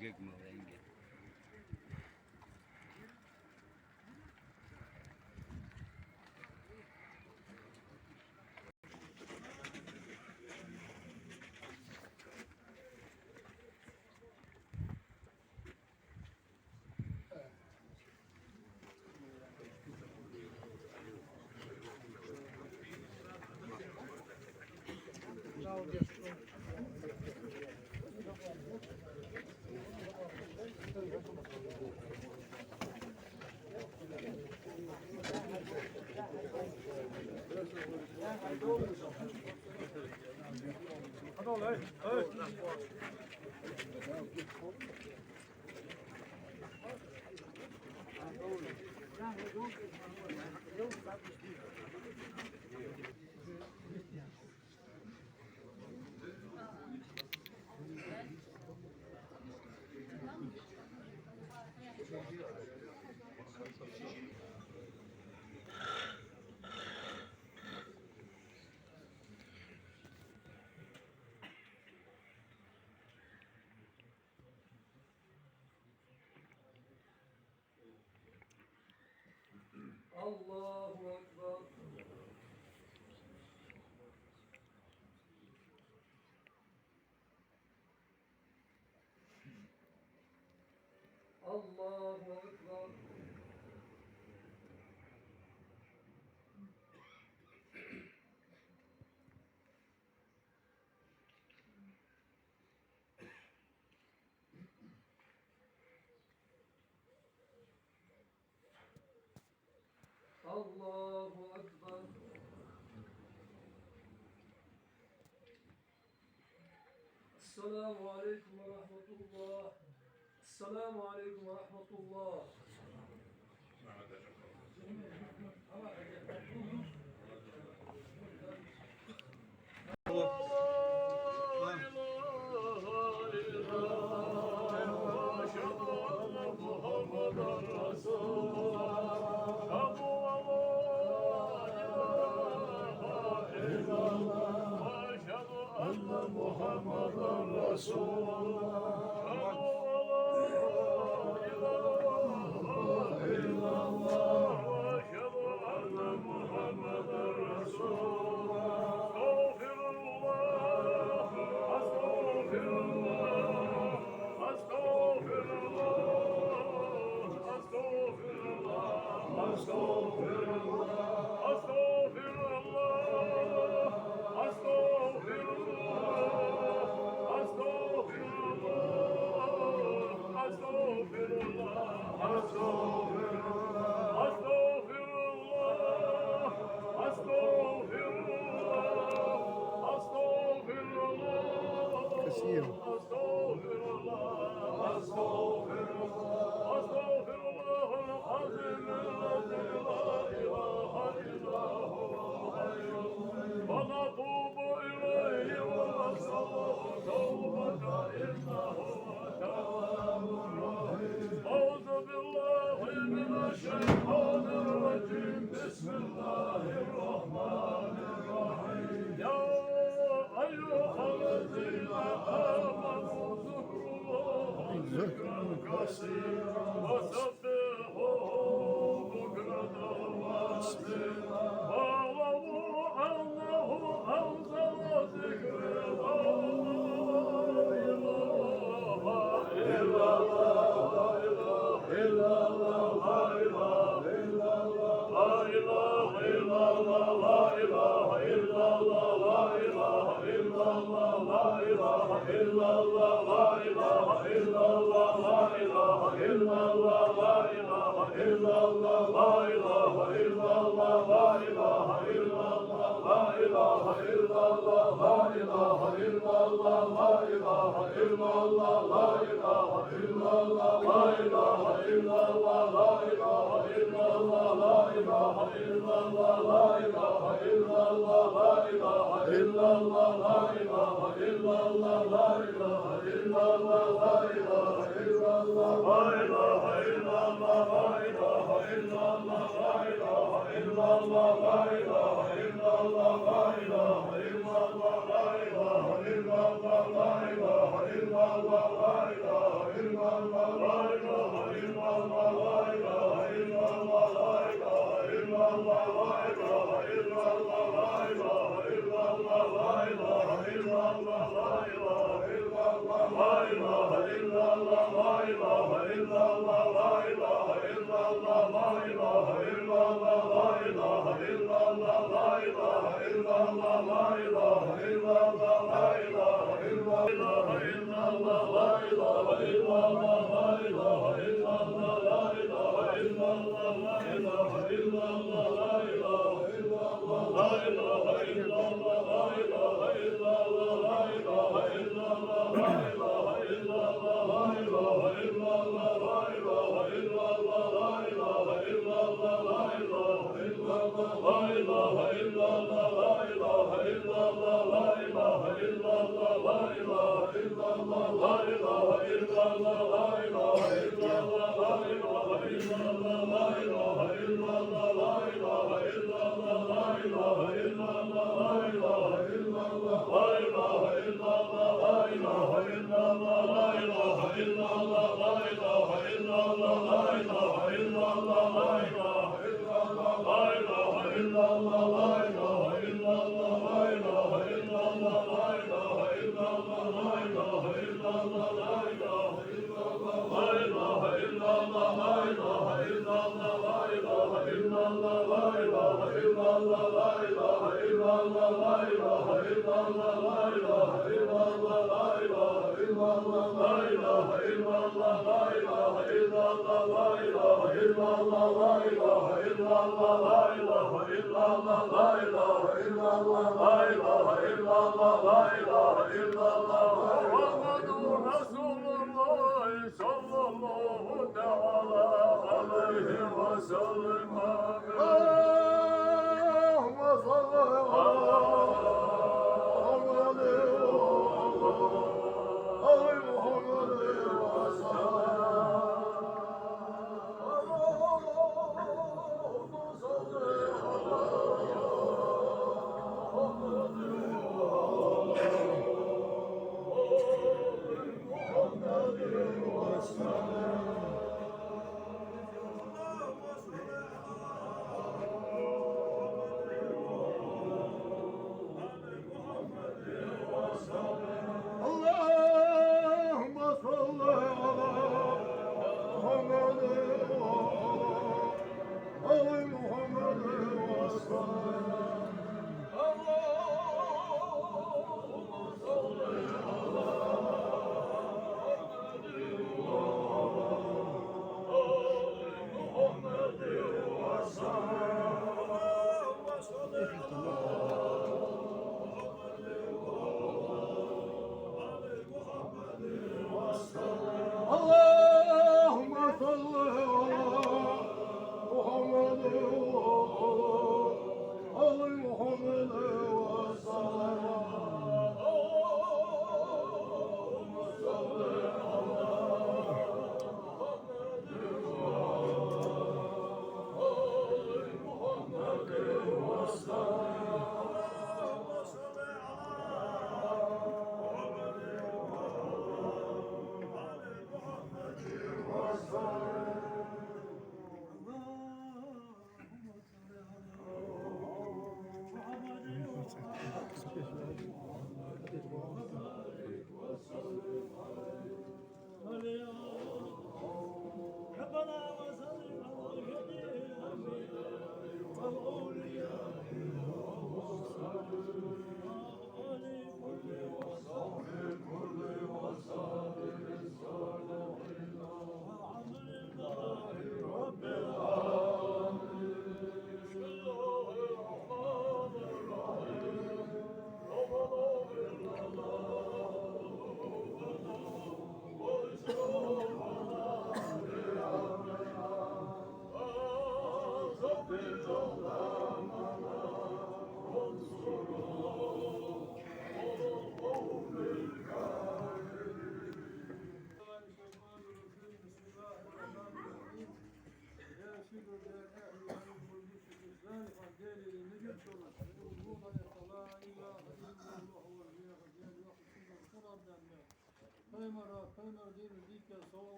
gök mü rengi? Allahu Ekber. Allahu Ekber. Allahu Ekber. Esselamu Aleyküm ve Rahmetullah. Esselamu Aleyküm ve Rahmetullah. Muhammadan Resulullah. La ilahe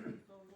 Ustaz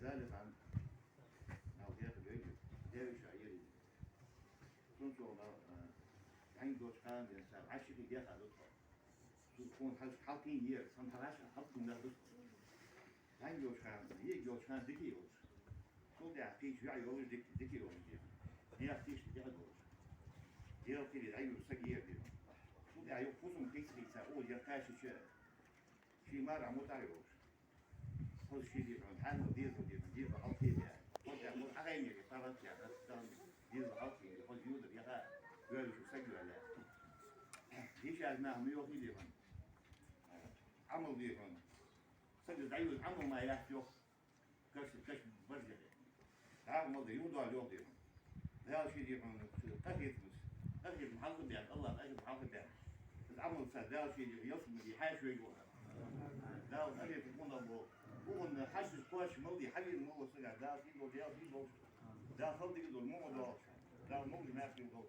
يزالف عن أوقات الرجل داوي شعيري كنت عين دوش كان ينسى عشر في جهة دوتها تكون حالتين يير سنة عشر حالتين ده دوتها عين دوش كان دوش كان ديكي يوش كل ده عتيش يعي يوش ديكي يوش دي عتيش دي هدوش دي لو كده عيو سجير دي كل ده عيو فوزم كيسري سأقول يرتاش شيء مرة متعيوش كل شيء دي من حال دي بحطي يعني كل ده مو أغاني طبعا يعني أصلا دي بحطي كل يود بيها يقول شو سجل ولا ليش أنا ميو في دي من عمل دي من سجل عيود عمل ما يحتوي كش برجع عمل دي يود على يود دي ده شيء دي من أخذ محافظ يعني الله أخذ محافظ يعني العمل سدال شيء يصل من حاجة يقول ده وخلي يكون أبو بقول حاسس كويس مولي حلي المول سجع ده في دول ده في دول ده صدق دول مو دول ده مو ما في دول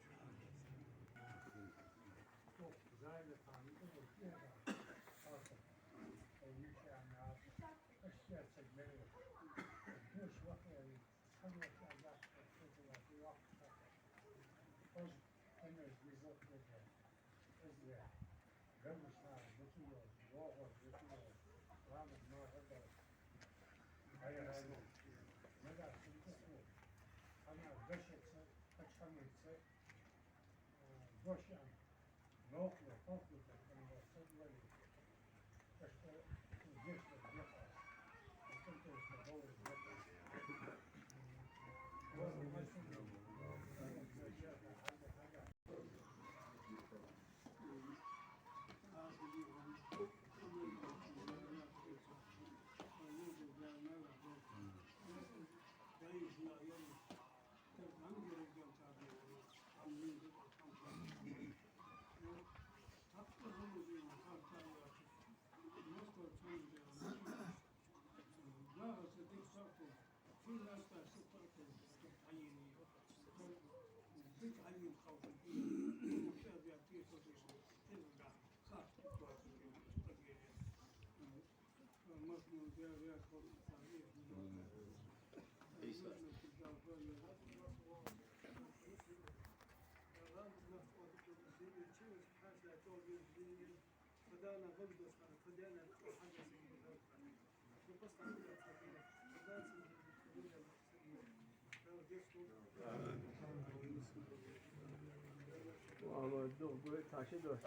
taşıdı.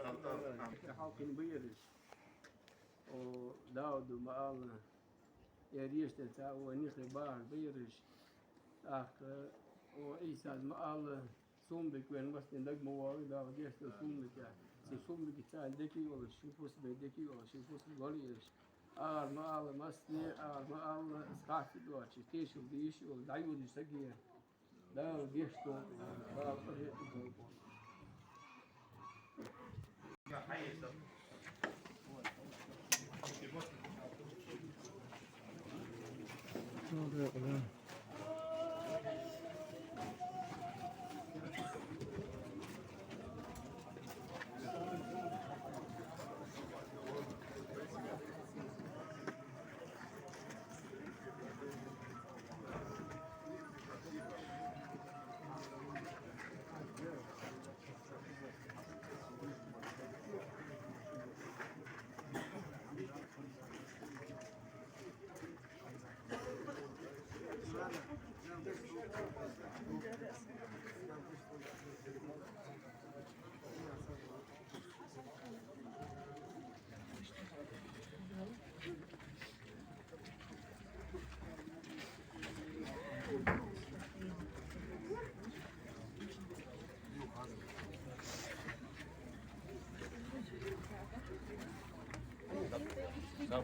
Halkın buyuruz. O Davud Maal yeriyeste ta o nihli bar buyuruz. O İsa Maal sumbik ve vastin dag muvavi Davud yeste sumbik ya. Si sumbik çaldeki olur, şufus bedeki olur, şufus goliyes. Ağır Maal masni, ağır Maal skafı doğa, çisteşul değişul, dayul isagiye. Davud yeste Maal Sağ ol.